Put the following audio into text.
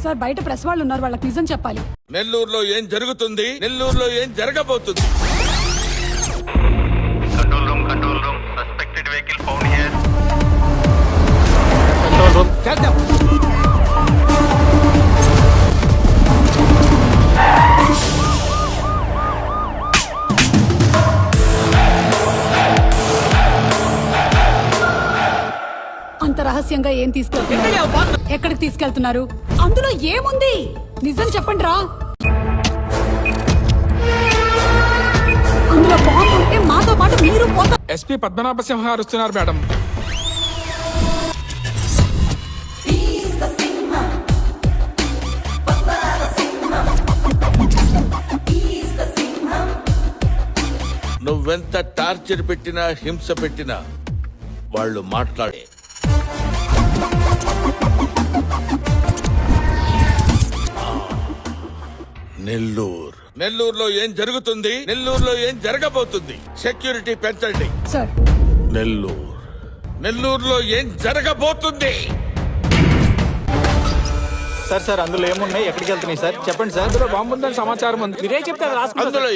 Sir బయట press వాళ్ళు ఉన్నారు, వాళ్ళకి నిజం చెప్పాలి. నెల్లూరులో ఏం జరుగుతుంది, నెల్లూరులో ఏం జరగబోతుంది? Control room suspected vehicle found here. Control room చేద్దాం. అంత రహస్యంగా ఏం తీసుకెళ్తున్నారు? ఎక్కడికి తీసుకెళ్తున్నారు? అందులో ఏముంది? నిజం చెప్పండి రా. అందులో బాంబు ఉంటే మాతో పాటు మీరు పోతారు. ఎస్పీ పద్మనాభ సింహ అరుస్తున్నారు మేడం. నువ్వెంత టార్చర్ పెట్టినా, హింస పెట్టినా వాళ్ళు మాట్లాడే. నెల్లూరులో ఏం జరుగుతుంది, నెల్లూరులో ఏం జరగబోతుంది? సెక్యూరిటీ పెంచండి సార్. నెల్లూరులో ఏం జరగబోతుంది? సార్ అందులో ఏమున్నాయి, ఎక్కడికి వెళ్తున్నాయి సార్ చెప్పండి సార్. అందులో బాంబు ఉందని సమాచారం ఉంది. మీరే చెప్తారు. అందులో